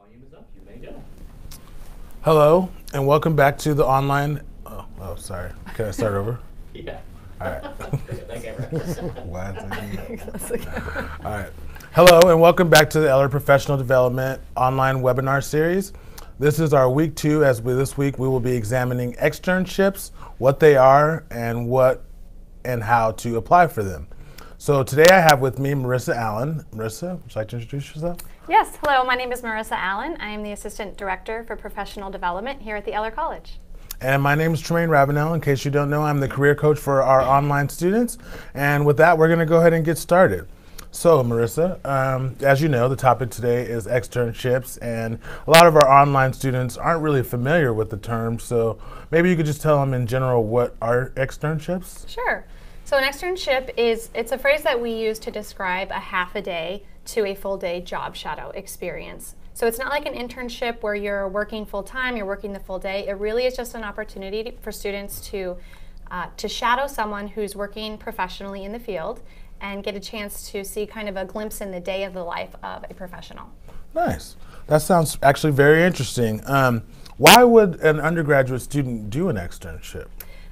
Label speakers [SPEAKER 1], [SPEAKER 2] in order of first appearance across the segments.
[SPEAKER 1] Volume is up. You may go.
[SPEAKER 2] Hello, and welcome back to the online. Sorry. Can I start over?
[SPEAKER 1] Yeah.
[SPEAKER 2] All right.
[SPEAKER 1] That camera.
[SPEAKER 2] Why is it here? All right. Hello, and welcome back to the Eller Professional Development online webinar series. This is our week 2. This week we will be examining externships, what they are, and what and how to apply for them. So today I have with me Marissa Allen. Marissa, would you like to introduce yourself?
[SPEAKER 3] Yes, hello, my name is Marissa Allen. I am the Assistant Director for Professional Development here at the Eller College.
[SPEAKER 2] And my name is Tremaine Ravenel. In case you don't know, I'm the career coach for our online students. And with that, we're going to go ahead and get started. So Marissa, as you know, the topic today is externships, and a lot of our online students aren't really familiar with the term, so maybe you could just tell them in general what are externships?
[SPEAKER 3] Sure. So an externship it's a phrase that we use to describe a half a day to a full day job shadow experience. So it's not like an internship where you're working full time, you're working the full day. It really is just an opportunity for students to shadow someone who's working professionally in the field and get a chance to see kind of a glimpse in the day of the life of a professional.
[SPEAKER 2] Nice. That sounds actually very interesting. Why would an undergraduate student do an externship?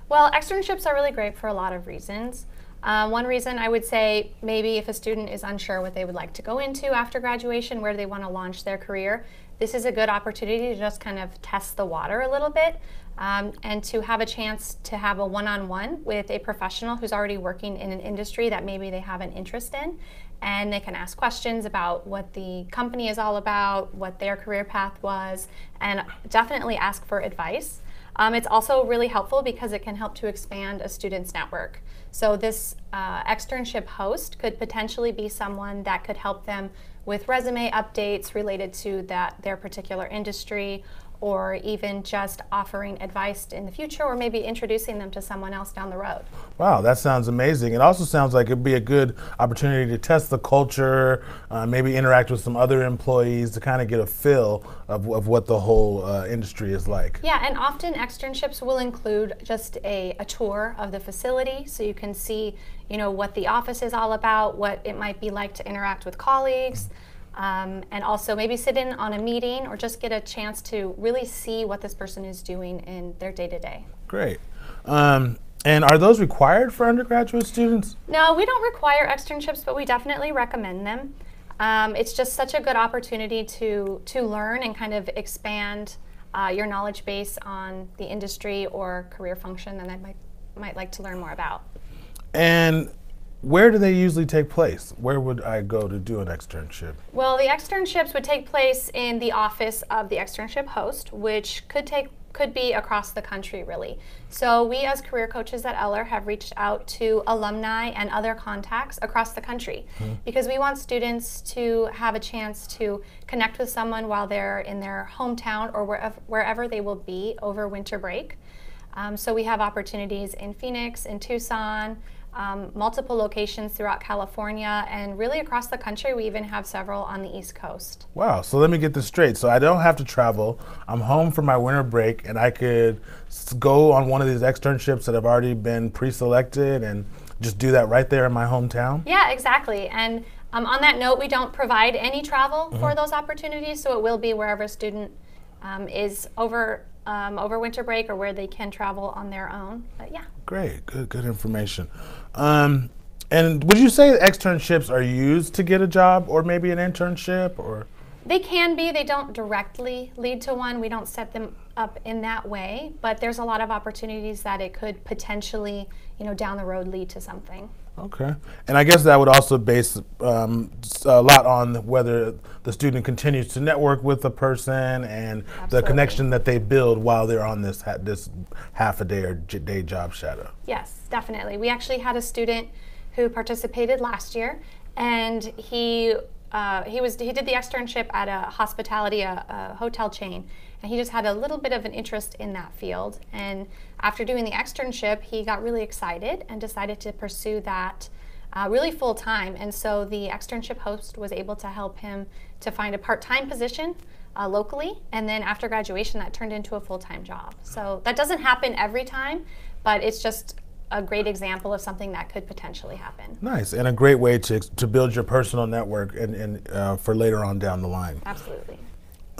[SPEAKER 3] Well, externships are really great for a lot of reasons. One reason I would say maybe if a student is unsure what they would like to go into after graduation, where they want to launch their career, this is a good opportunity to just kind of test the water a little bit and to have a chance to have a one-on-one with a professional who's already working in an industry that maybe they have an interest in, and they can ask questions about what the company is all about, what their career path was, and definitely ask for advice. It's also really helpful because it can help to expand a student's network. So this externship host could potentially be someone that could help them with resume updates related to their particular industry, or even just offering advice in the future, or maybe introducing them to someone else down the road.
[SPEAKER 2] Wow, that sounds amazing. It also sounds like it'd be a good opportunity to test the culture, maybe interact with some other employees to kind of get a feel of what the whole industry is like.
[SPEAKER 3] Yeah, and often externships will include just a tour of the facility, so you can see, what the office is all about, what it might be like to interact with colleagues. And also maybe sit in on a meeting or just get a chance to really see what this person is doing in their day-to-day.
[SPEAKER 2] Great. And are those required for undergraduate students?
[SPEAKER 3] No, we don't require externships, but we definitely recommend them. It's just such a good opportunity to learn and kind of expand your knowledge base on the industry or career function that I might like to learn more about.
[SPEAKER 2] And where do they usually take place? Where would I go to do an externship?
[SPEAKER 3] Well, the externships would take place in the office of the externship host, which could be across the country, really. So we as career coaches at Eller have reached out to alumni and other contacts across the country because we want students to have a chance to connect with someone while they're in their hometown or wherever they will be over winter break. So we have opportunities in Phoenix, in Tucson, multiple locations throughout California, and really across the country. We even have several on the East Coast.
[SPEAKER 2] Wow, so let me get this straight. So I don't have to travel. I'm home for my winter break, and I could go on one of these externships that have already been pre-selected and just do that right there in my hometown?
[SPEAKER 3] Yeah, exactly. And on that note, we don't provide any travel for those opportunities, so it will be wherever a student is over winter break or where they can travel on their own. But yeah.
[SPEAKER 2] Great, good information. And would you say externships are used to get a job or maybe an internship, or?
[SPEAKER 3] They can be. They don't directly lead to one. We don't set them up in that way, but there's a lot of opportunities that it could potentially, down the road lead to something.
[SPEAKER 2] Okay. And I guess that would also base a lot on whether the student continues to network with the person and the connection that they build while they're on this half a day or day job shadow.
[SPEAKER 3] Yes, definitely. We actually had a student who participated last year, and he did the externship at a hotel chain, and he just had a little bit of an interest in that field. And after doing the externship, he got really excited and decided to pursue that really full time. And so the externship host was able to help him to find a part-time position locally, and then after graduation, that turned into a full-time job. So that doesn't happen every time, but it's just a great example of something that could potentially happen.
[SPEAKER 2] Nice, and a great way to build your personal network and for later on down the line.
[SPEAKER 3] Absolutely.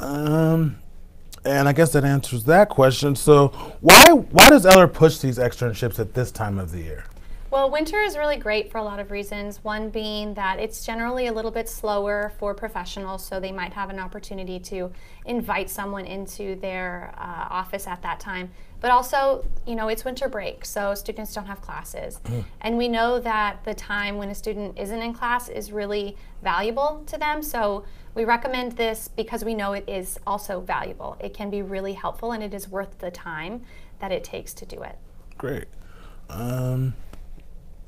[SPEAKER 2] And I guess that answers that question. So why does Eller push these externships at this time of the year?
[SPEAKER 3] Well, winter is really great for a lot of reasons. One being that it's generally a little bit slower for professionals, so they might have an opportunity to invite someone into their office at that time. But also, you know, it's winter break, so students don't have classes. And we know that the time when a student isn't in class is really valuable to them. So we recommend this because we know it is also valuable. It can be really helpful, and it is worth the time that it takes to do it.
[SPEAKER 2] Great.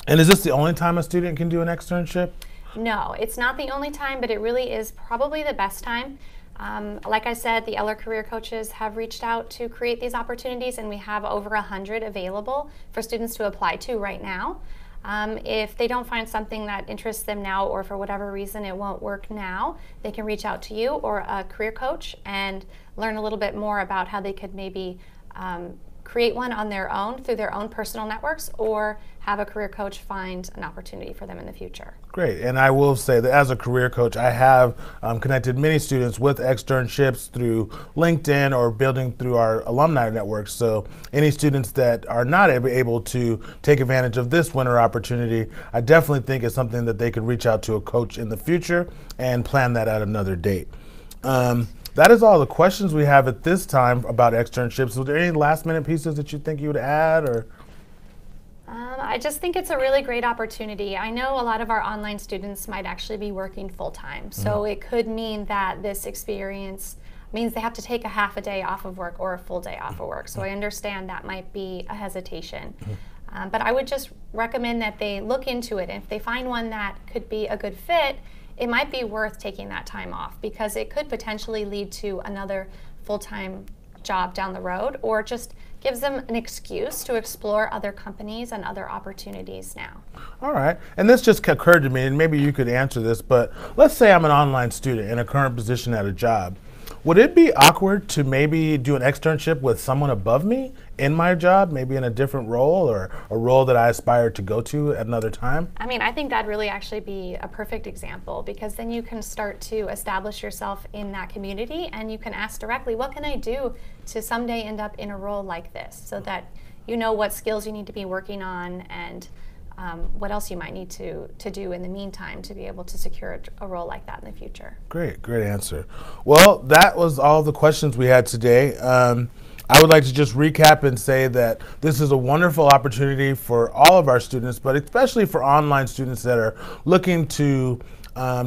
[SPEAKER 2] And is this the only time a student can do an externship?
[SPEAKER 3] No, it's not the only time, but it really is probably the best time. Like I said, the Eller career coaches have reached out to create these opportunities, and we have over 100 available for students to apply to right now. If they don't find something that interests them now, or for whatever reason it won't work now, they can reach out to you or a career coach and learn a little bit more about how they could maybe create one on their own through their own personal networks, or have a career coach find an opportunity for them in the future.
[SPEAKER 2] Great, and I will say that as a career coach, I have connected many students with externships through LinkedIn or building through our alumni network. So any students that are not able to take advantage of this winter opportunity, I definitely think it's something that they could reach out to a coach in the future and plan that at another date. That is all the questions we have at this time about externships. Are there any last minute pieces that you think you would add, or?
[SPEAKER 3] I just think it's a really great opportunity. I know a lot of our online students might actually be working full-time, so it could mean that this experience means they have to take a half a day off of work or a full day off of work. So I understand that might be a hesitation. But I would just recommend that they look into it. And if they find one that could be a good fit, it might be worth taking that time off, because it could potentially lead to another full-time job down the road, or just gives them an excuse to explore other companies and other opportunities now.
[SPEAKER 2] All right, and this just occurred to me, and maybe you could answer this, but let's say I'm an online student in a current position at a job. Would it be awkward to maybe do an externship with someone above me in my job, maybe in a different role, or a role that I aspire to go to at another time?
[SPEAKER 3] I mean, I think that'd really actually be a perfect example, because then you can start to establish yourself in that community, and you can ask directly, what can I do to someday end up in a role like this, so that you know what skills you need to be working on, and what else you might need to do in the meantime to be able to secure a role like that in the future.
[SPEAKER 2] Great answer. Well, that was all the questions we had today. I would like to just recap and say that this is a wonderful opportunity for all of our students, but especially for online students that are looking to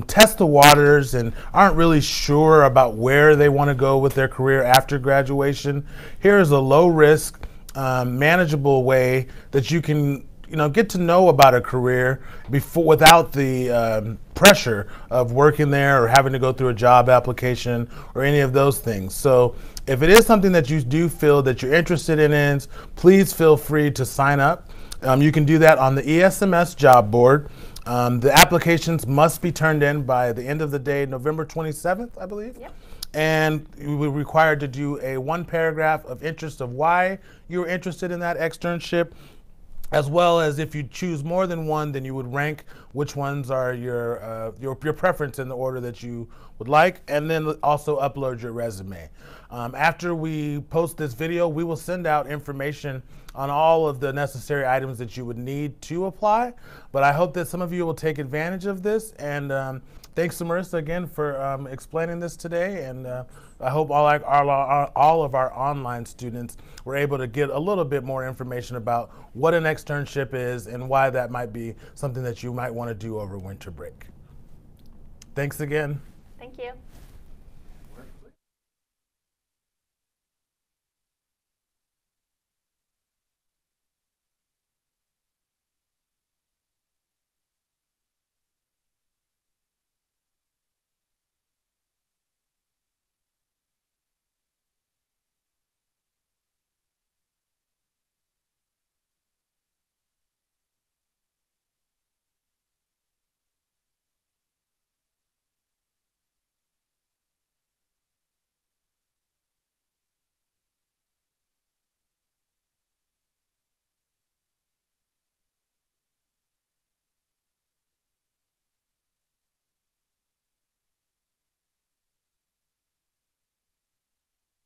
[SPEAKER 2] test the waters and aren't really sure about where they want to go with their career after graduation. Here is a low-risk, manageable way that you can get to know about a career without the pressure of working there or having to go through a job application or any of those things. So if it is something that you do feel that you're interested in, please feel free to sign up. You can do that on the ESMS job board. The applications must be turned in by the end of the day, November 27th, I believe.
[SPEAKER 3] Yep.
[SPEAKER 2] And you will be required to do a 1 paragraph of interest of why you're interested in that externship, as well as if you choose more than one, then you would rank which ones are your preference in the order that you would like, and then also upload your resume. After we post this video, we will send out information on all of the necessary items that you would need to apply. But I hope that some of you will take advantage of this, and thanks to Marissa again for explaining this today, and I hope all of our online students were able to get a little bit more information about what an externship is and why that might be something that you might want to do over winter break. Thanks again.